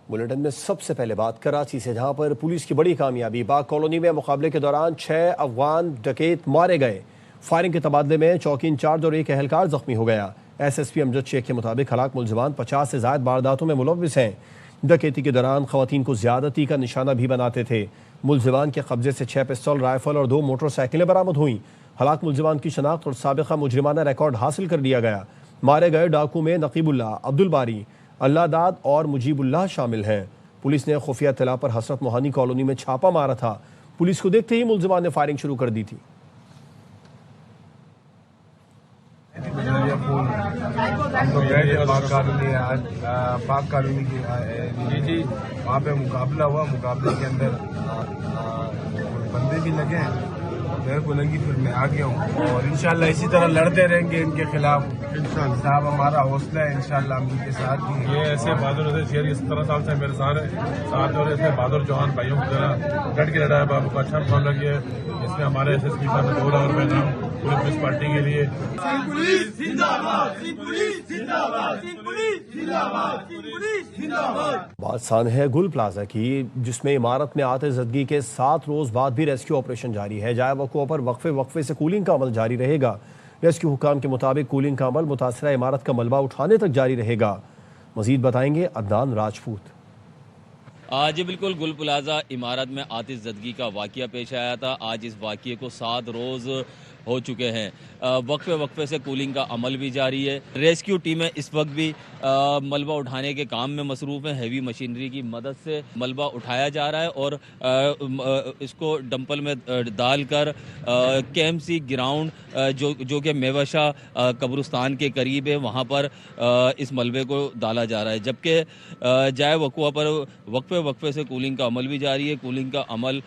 Bulletin میں سب سے پہلے بات کراچی سے، جہاں پر پولیس کی بڑی کامیابی۔ باغ کالونی میں مقابلے کے دوران 6 افغان ڈکیت مارے گئے۔ فائرنگ کے تبادلے میں چوکی انچارج اور ایک اہلکار زخمی ہو گیا۔ ایس ایس پی امجد شیخ کے مطابق ہلاک ملزمان 50 سے زائد وارداتوں میں ملوث ہیں۔ ڈکیتی کے دوران خواتین کو زیادتی کا نشانہ بھی بناتے تھے۔ ملزمان کے قبضے سے 6 پستول رائفل اور 2 موٹر سائیکلیں برآمد ہوئیں۔ ہلاک ملزمان کی شناخت اور سابقہ مجرمانہ ریکارڈ حاصل کر لیا گیا۔ مارے گئے ڈاکو میں نقیب اللہ، عبدالباری، اللہ داد اور مجیب اللہ شامل ہیں۔ پولیس نے خفیہ اطلاع پر حسرت موہانی کالونی میں چھاپا مارا تھا۔ پولیس کو دیکھتے ہی ملزمان نے فائرنگ شروع کر دی تھی۔ پاک کالونی کی وہاں پہ مقابلہ ہوا۔ مقابلے کے اندر بندے بھی لگے ہیں، میرے کو لگی، پھر میں آ گیا ہوں، اور انشاءاللہ اسی طرح لڑتے رہیں گے ان کے خلاف۔ صاحب ہمارا حوصلہ ہے، انشاءاللہ ہم ان کے ساتھ ہیں۔ یہ ایسے بہادر ہوتے شہری 17 سال سے میرے ساتھ اور ایسے بہادر جوان بھائیوں کی طرح ڈٹ کے لڑایا۔ بابو کا اچھا مقابلہ کیا ہے، جس میں ہمارے ایس ایس پی صاحب نے 2 اور پیغام پوری پیپلز پارٹی کے لیے۔ بات سانحہ گل پلازا کی، جس میں عمارت میں آتش زدگی کے 7 روز بعد بھی ریسکیو آپریشن جاری ہے۔ جائے وقوع پر وقفے سے کولنگ کا عمل جاری رہے گا۔ ریسکیو حکام کے مطابق کولنگ کا عمل متاثرہ عمارت کا ملبہ اٹھانے تک جاری رہے گا۔ مزید بتائیں گے عدنان راجپوت۔ جی بالکل، گل پلازا عمارت میں آتش زدگی کا واقعہ پیش آیا تھا۔ آج اس واقعے کو 7 روز ہو چکے ہیں۔ وقفے سے کولنگ کا عمل بھی جاری ہے۔ ریسکیو ٹیمیں اس وقت بھی ملبہ اٹھانے کے کام میں مصروف ہیں۔ ہیوی مشینری کی مدد سے ملبہ اٹھایا جا رہا ہے اور اس کو ڈمپل میں ڈال کر کے ایم سی گراؤنڈ جو کہ میوشا قبرستان کے قریب ہے، وہاں پر اس ملبے کو ڈالا جا رہا ہے، جبکہ جائے وقوع پر وقفے سے کولنگ کا عمل بھی جاری ہے۔ کولنگ کا عمل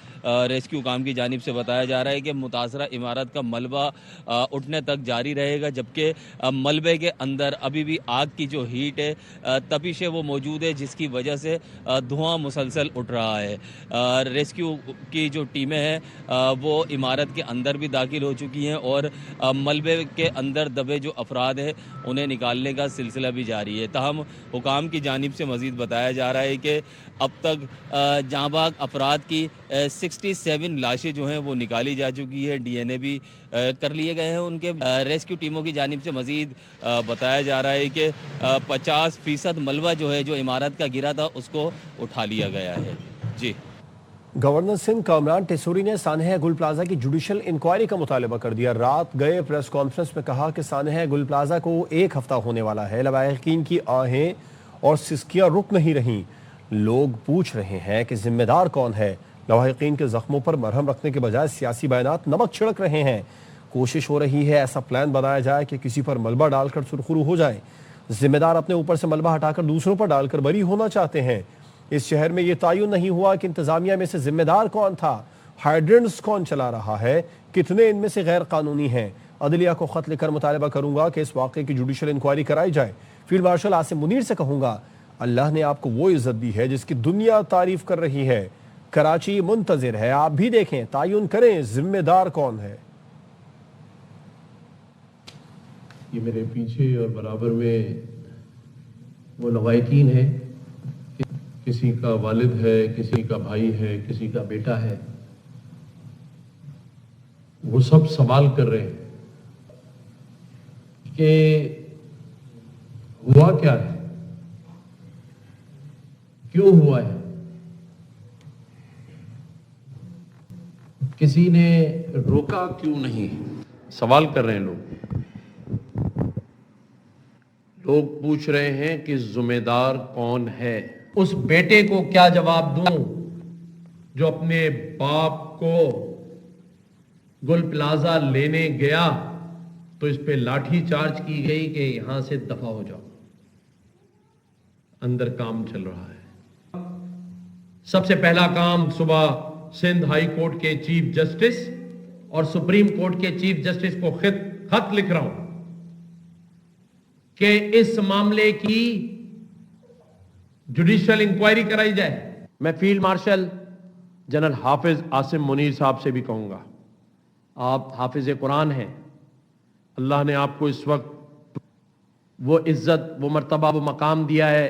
ریسکیو حکام کی جانب سے بتایا جا رہا ہے کہ متاثرہ عمارت کا ملبہ اٹھنے تک جاری رہے گا، جبکہ ملبے کے اندر ابھی بھی آگ کی جو ہیٹ ہے، تپش ہے، وہ موجود ہے، جس کی وجہ سے دھواں مسلسل اٹھ رہا ہے۔ ریسکیو کی جو ٹیمیں ہیں وہ عمارت کے اندر بھی داخل ہو چکی ہیں اور ملبے کے اندر دبے جو افراد ہیں انہیں نکالنے کا سلسلہ بھی جاری ہے۔ تاہم حکام کی جانب سے مزید بتایا جا رہا ہے کہ اب تک جاں باز افراد کی 67 لاشیں جو ہیں وہ نکالی جا چکی ہے۔ ڈی این اے بھی کر لیے گئے ہیں ان کے۔ ریسکیو ٹیموں کی جانب سے مزید بتایا جا رہا ہے کہ 50% ملبہ جو ہے، جو عمارت کا گرا تھا، اس کو اٹھا لیا گیا ہے۔ جی، گورنر سندھ کامران ٹیسوری نے سانحہ گل پلازا کی جوڈیشل انکوائری کا مطالبہ کر دیا۔ رات گئے پریس کانفرنس میں کہا کہ سانحہ گل پلازا کو 1 ہفتہ ہونے والا ہے۔ لواحقین کی آہیں اور سسکیاں رک نہیں رہیں۔ لوگ پوچھ رہے ہیں کہ ذمہ دار کون ہے۔ لواحقین کے زخموں پر مرہم رکھنے کے بجائے سیاسی بیانات نمک چھڑک رہے ہیں۔ کوشش ہو رہی ہے ایسا پلان بنایا جائے کہ کسی پر ملبہ ڈال کر سرخرو ہو جائے۔ ذمہ دار اپنے اوپر سے ملبہ ہٹا کر دوسروں پر ڈال کر بری ہونا چاہتے ہیں۔ اس شہر میں یہ تعین نہیں ہوا کہ انتظامیہ میں سے ذمہ دار کون تھا، ہائیڈرنٹس کون چلا رہا ہے، کتنے ان میں سے غیر قانونی ہیں۔ عدلیہ کو خط لکھ کر مطالبہ کروں گا کہ اس واقعے کی جوڈیشل انکوائری کرائی جائے۔ فیلڈ مارشل عاصم منیر سے کہوں گا، اللہ نے آپ کو وہ عزت دی ہے جس کی دنیا تعریف کر رہی ہے۔ کراچی منتظر ہے، آپ بھی دیکھیں، تعین کریں ذمہ دار کون ہے۔ یہ میرے پیچھے اور برابر میں وہ لواحقین ہیں، کسی کا والد ہے، کسی کا بھائی ہے، کسی کا بیٹا ہے، وہ سب سوال کر رہے ہیں کہ ہوا کیا ہے، کیوں ہوا ہے، کسی نے روکا کیوں نہیں، سوال کر رہے ہیں لوگ پوچھ رہے ہیں کہ ذمہ دار کون ہے۔ اس بیٹے کو کیا جواب دوں جو اپنے باپ کو گل پلازا لینے گیا تو اس پہ لاٹھی چارج کی گئی کہ یہاں سے دفع ہو جاؤ، اندر کام چل رہا ہے۔ سب سے پہلا کام صبح سندھ ہائی کورٹ کے چیف جسٹس اور سپریم کورٹ کے چیف جسٹس کو خط لکھ رہا ہوں کہ اس معاملے کی جوڈیشل انکوائری کرائی جائے۔ میں فیلڈ مارشل جنرل حافظ عاصم منیر صاحب سے بھی کہوں گا، آپ حافظ قرآن ہیں، اللہ نے آپ کو اس وقت وہ عزت، وہ مرتبہ، وہ مقام دیا ہے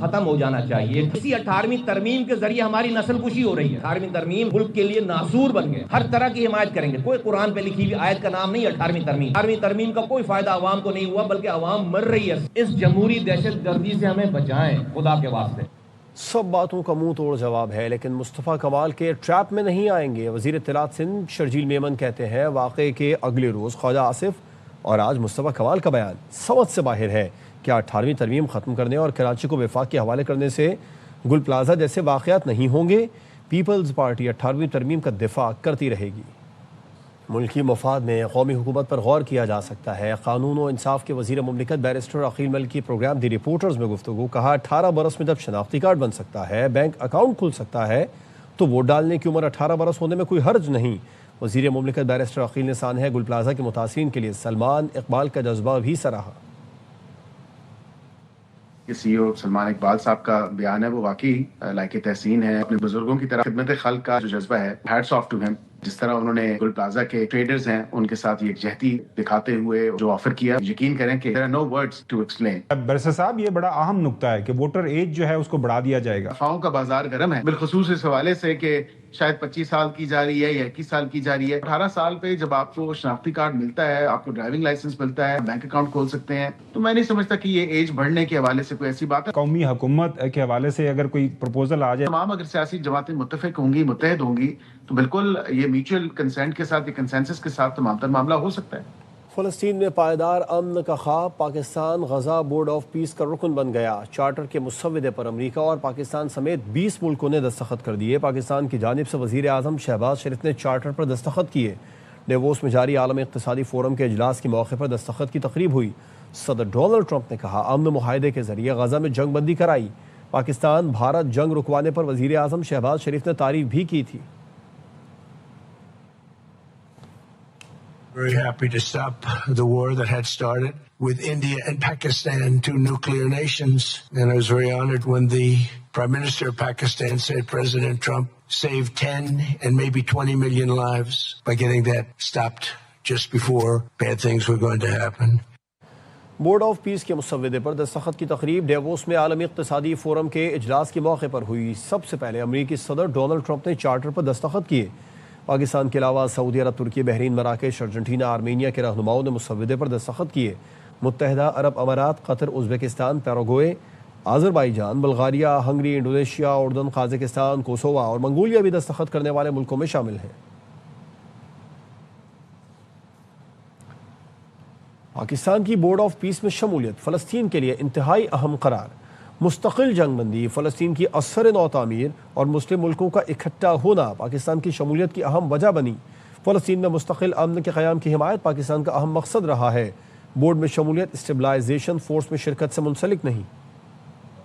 ختم ہو جانا چاہیے. اسی 18ویں ترمیم کے ذریعے ہماری نسل کشی ہو رہی ہے. 18ویں ترمیم ملک کے لیے ناسور بن گئے. ہر طرح کی حمایت کریں گے. کوئی قرآن پہ لکھی ہوئی آیت کا نام نہیں 18ویں ترمیم. 18ویں ترمیم کا کوئی فائدہ عوام کو نہیں ہوا بلکہ عوام مر رہی ہے. اس جمہوری دہشت گردی سے ہمیں بچائیں خدا کے واسطے. سب باتوں کا منہ توڑ جواب ہے لیکن مصطفیٰ کمال کے ٹریپ میں نہیں آئیں گے. وزیر اطلاعات سندھ شرجیل میمن کہتے ہیں واقعے کے اگلے روز خواجہ آصف اور آج مصطفیٰ کمال کا بیان سمجھ سے باہر ہے. کیا 18ویں ترمیم ختم کرنے اور کراچی کو وفاق کے حوالے کرنے سے گل پلازا جیسے واقعات نہیں ہوں گے؟ پیپلز پارٹی 18ویں ترمیم کا دفاع کرتی رہے گی. ملکی مفاد میں قومی حکومت پر غور کیا جا سکتا ہے. قانون و انصاف کے وزیر مملکت بیرسٹر عقیل ملکی پروگرام دی رپورٹرز میں گفتگو. کہا 18 برس میں جب شناختی کارڈ بن سکتا ہے، بینک اکاؤنٹ کھل سکتا ہے تو ووٹ ڈالنے کی عمر 18 برس ہونے میں کوئی حرج نہیں. وزیر مملکت بیرسٹر عقیل نے سانحہ گل پلازا کے متاثرین کے لیے سلمان اقبال کا جذبہ بھی سراہا. سی او سلمان اقبال صاحب کا بیان ہے وہ واقعی لائق تحسین ہے. اپنے بزرگوں کی طرح خدمت خلق کا جو جذبہ ہے، ہیٹس آف ٹو ہم. جس طرح انہوں نے گل پلازا کے ٹریڈرز ہیں ان کے ساتھ یکجہتی دکھاتے ہوئے جو آفر کیا، یقین کریں کہ there are no words to explain. برسر صاحب یہ بڑا اہم نکتہ ہے کہ ووٹر ایج جو ہے اس کو بڑھا دیا جائے گا. افواہوں کا بازار گرم ہے بالخصوص اس حوالے سے کہ شاید 25 سال کی جا رہی ہے یا 21 سال کی جا رہی ہے. 18 سال پہ جب آپ کو شناختی کارڈ ملتا ہے، آپ کو ڈرائیونگ لائسنس ملتا ہے، بینک اکاؤنٹ کھول سکتے ہیں، تو میں نہیں سمجھتا کہ یہ ایج بڑھنے کے حوالے سے کوئی ایسی بات ہے. قومی حکومت کے حوالے سے اگر کوئی پروپوزل آ جائے، تمام اگر سیاسی جماعتیں متفق ہوں گی، متحد ہوں گی، تو بالکل یہ میوچل کنسینٹ کے ساتھ، یہ کنسنسس کے ساتھ تمام تر معاملہ ہو سکتا ہے. فلسطین میں پائیدار امن کا خواب. Pakistan Gaza board of peace کا رکن بن گیا. چارٹر کے مسودے پر امریکہ اور پاکستان سمیت 20 ملکوں نے دستخط کر دیے. پاکستان کی جانب سے وزیر اعظم شہباز شریف نے چارٹر پر دستخط کیے. ڈیووس میں جاری عالمی اقتصادی فورم کے اجلاس کے موقع پر دستخط کی تقریب ہوئی. صدر ڈونلڈ ٹرمپ نے کہا امن معاہدے کے ذریعے غزہ میں جنگ بندی کرائی. پاکستان بھارت جنگ رکوانے پر وزیر اعظم شہباز شریف نے تعریف بھی کی تھی. Very happy to stop the war that had started with India and Pakistan, two nuclear nations. And I was very honored when the Prime Minister of Pakistan said President Trump saved 10 and maybe 20 million lives by getting that stopped just before bad things were going to happen. Board of peace کے مسودے پر دستخط کی تقریب Davos میں عالمی اقتصادی forum کے اجلاس کے موقع پر ہوئی. سب سے پہلے امریکی صدر ڈونلڈ ٹرمپ نے چارٹر پر دستخط کیے. پاکستان کے علاوہ سعودی عرب، ترکی، بحرین، مراکش، ارجنٹینا، آرمینیا کے رہنماؤں نے مسودے پر دستخط کیے. متحدہ عرب امارات، Qatar, Uzbekistan, Paraguay, Azerbaijan, Bulgaria, Hungary, Indonesia, اردن، قازقستان، کوسووا اور منگولیا بھی دستخط کرنے والے ملکوں میں شامل ہیں. پاکستان کی بورڈ آف پیس میں شمولیت فلسطین کے لیے انتہائی اہم قرار. مستقل جنگ بندی، فلسطین کی اثر نو تعمیر اور مسلم ملکوں کا اکٹھا ہونا پاکستان کی شمولیت کی اہم وجہ بنی. فلسطین میں مستقل امن کے قیام کی حمایت پاکستان کا اہم مقصد رہا ہے. بورڈ میں شمولیت اسٹیبلائزیشن فورس میں شرکت سے منسلک نہیں.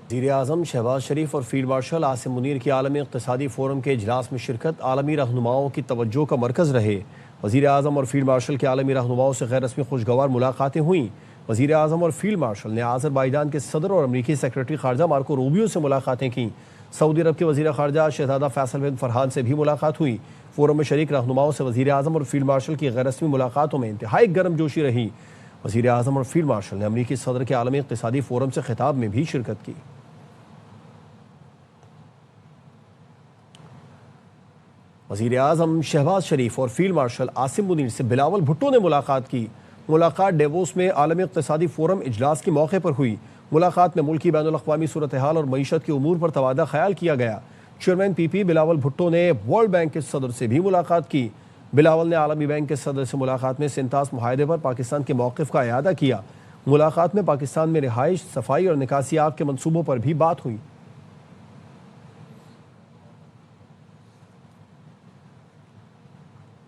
وزیر اعظم شہباز شریف اور فیلڈ مارشل عاصم منیر کی عالمی اقتصادی فورم کے اجلاس میں شرکت عالمی رہنماؤں کی توجہ کا مرکز رہے. وزیر اعظم اور فیلڈ مارشل کے عالمی رہنماؤں سے غیر رسمی خوشگوار ملاقاتیں ہوئیں. وزیر اعظم اور فیلڈ مارشل نے آذربائیجان کے صدر اور امریکی سیکرٹری خارجہ مارکو روبیو سے ملاقاتیں کیں. سعودی عرب کے وزیر خارجہ شہزادہ فیصل بن فرحان سے بھی ملاقات ہوئی. فورم میں شریک رہنماؤں سے وزیر اعظم اور فیلڈ مارشل کی غیر رسمی ملاقاتوں میں انتہائی گرم جوشی رہی. وزیر اعظم اور فیلڈ مارشل نے امریکی صدر کے عالمی اقتصادی فورم سے خطاب میں بھی شرکت کی. وزیر اعظم شہباز شریف اور فیلڈ مارشل عاصم منیر سے بلاول بھٹو نے ملاقات کی. ملاقات ڈیووس میں عالمی اقتصادی فورم اجلاس کے موقع پر ہوئی. ملاقات میں ملکی بین الاقوامی صورتحال اور معیشت کے امور پر تبادلہ خیال کیا گیا. چیئرمین پی پی بلاول بھٹو نے ورلڈ بینک کے صدر سے بھی ملاقات کی. بلاول نے عالمی بینک کے صدر سے ملاقات میں سنتاس معاہدے پر پاکستان کے موقف کا اعادہ کیا. ملاقات میں پاکستان میں رہائش، صفائی اور نکاسی آب کے منصوبوں پر بھی بات ہوئی.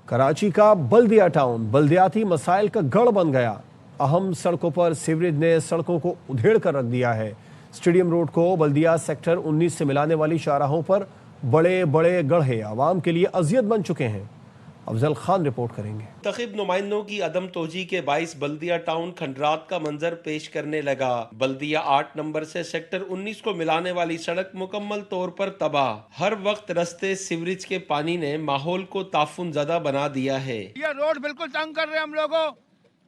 کراچی کا بلدیہ ٹاؤن بلدیاتی مسائل کا گڑھ بن گیا. اہم سڑکوں پر سیوریج نے سڑکوں کو ادھیڑ کر رکھ دیا ہے. اسٹیڈیم روڈ کو بلدیہ سیکٹر 19 سے ملانے والی شاہراہوں پر بڑے بڑے گڑھے عوام کے لیے اذیت بن چکے ہیں. افضل خان رپورٹ کریں گے. منتخب نمائندوں کی عدم توجہی کے باعث بلدیہ ٹاؤن کھنڈرات کا منظر پیش کرنے لگا. بلدیہ 8 نمبر سے سیکٹر 19 کو ملانے والی سڑک مکمل طور پر تباہ. ہر وقت رستے سیوریج کے پانی نے ماحول کو تعفن زدہ بنا دیا ہے. یہ روڈ بالکل تنگ کر رہے ہیں ہم لوگوں.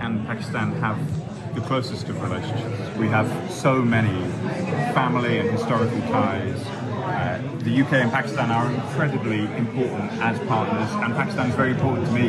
and Pakistan have the closest of relationships. We have so many family and historical ties. The UK and Pakistan are incredibly important as partners, and Pakistan is very important to me.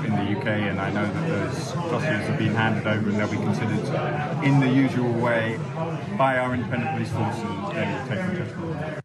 in the UK, and I know that those dossiers have been handed over and they'll be considered in the usual way by our independent police force and they will take judgment.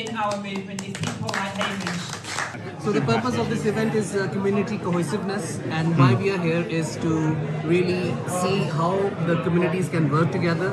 in our movement, is people like Hamish. So the purpose of this event is community cohesiveness, and why we are here is to really see how the communities can work together.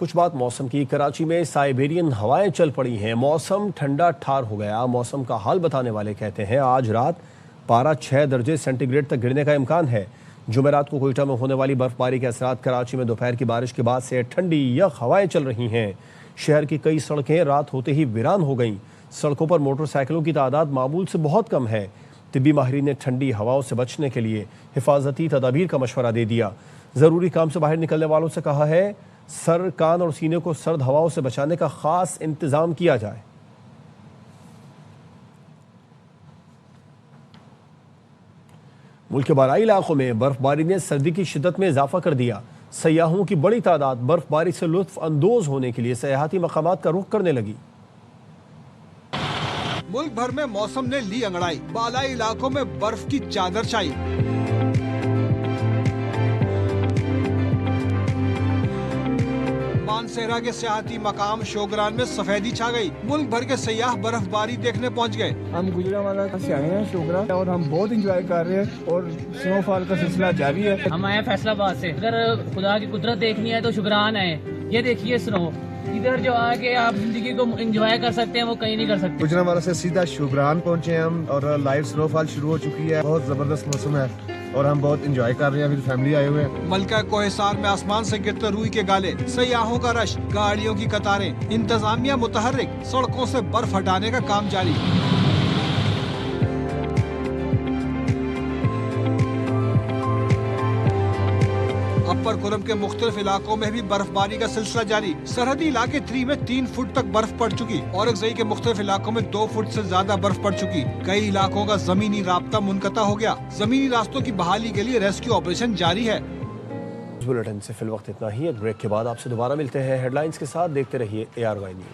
کچھ بات موسم کی. کراچی میں Siberian ہوائیں چل پڑی ہیں. موسم ٹھنڈا ٹھار ہو گیا. موسم کا حال بتانے والے کہتے ہیں آج رات پارہ 6 درجے سینٹی گریڈ تک گرنے کا امکان ہے. جمعرات کو کوئٹہ میں ہونے والی برف باری کے اثرات. کراچی میں دوپہر کی بارش کے بعد سے ٹھنڈی یخ ہوائیں چل رہی ہیں. شہر کی کئی سڑکیں رات ہوتے ہی ویران ہو گئیں. سڑکوں پر موٹر سائیکلوں کی تعداد معمول سے بہت کم ہے. طبی ماہرین نے ٹھنڈی ہواؤں سے بچنے کے لیے حفاظتی تدابیر کا مشورہ دے دیا. ضروری کام سے باہر نکلنے والوں سے کہا ہے سر، کان اور سینے کو سرد ہواؤں سے بچانے کا خاص انتظام کیا جائے. ملک کے بالائی علاقوں میں برف باری نے سردی کی شدت میں اضافہ کر دیا. سیاحوں کی بڑی تعداد برف باری سے لطف اندوز ہونے کے لیے سیاحتی مقامات کا رخ کرنے لگی. ملک بھر میں موسم نے لی انگڑائی. بالائی علاقوں میں برف کی چادر چھائی. مانسہرہ کے سیاحتی مقام شوگران میں سفیدی چھا گئی. ملک بھر کے سیاح برف باری دیکھنے پہنچ گئے. ہم گجرانوالہ سے آئے ہیں شوگرا اور ہم بہت انجوائے کر رہے ہیں اور سنو فال کا سلسلہ جاری ہے. ہم آئے فیصل آباد سے. اگر خدا کی قدرت دیکھنی ہے تو شوگران آئے. یہ دیکھیے سنو. ادھر جو آگے آپ زندگی کو انجوائے کر سکتے ہیں وہ کہیں نہیں کر سکتے. گجرانوالہ سے سیدھا شوگران پہنچے ہم اور لائیو سنو فال شروع ہو چکی ہے. بہت زبردست موسم ہے اور ہم بہت انجوائے کر رہے ہیں. پھر فیملی آئے ہوئے ہیں. ملکہ کوہسار میں آسمان سے گرتے روئی کے گالے. سیاحوں کا رش، گاڑیوں کی قطاریں. انتظامیہ متحرک. سڑکوں سے برف ہٹانے کا کام جاری. اپر کرم کے مختلف علاقوں میں بھی برف باری کا سلسلہ جاری. سرحدی علاقے 3 میں 3 فٹ تک برف پڑ چکی. اورکزئی کے مختلف علاقوں میں 2 فٹ سے زیادہ برف پڑ چکی. کئی علاقوں کا زمینی رابطہ منقطع ہو گیا. زمینی راستوں کی بحالی کے لیے ریسکیو آپریشن جاری ہے. بلیٹن سے فی الوقت اتنا ہی. ایک بریک کے بعد آپ سے دوبارہ ملتے ہیں ہیڈ لائنز کے ساتھ. دیکھتے رہیے ARY نیوز.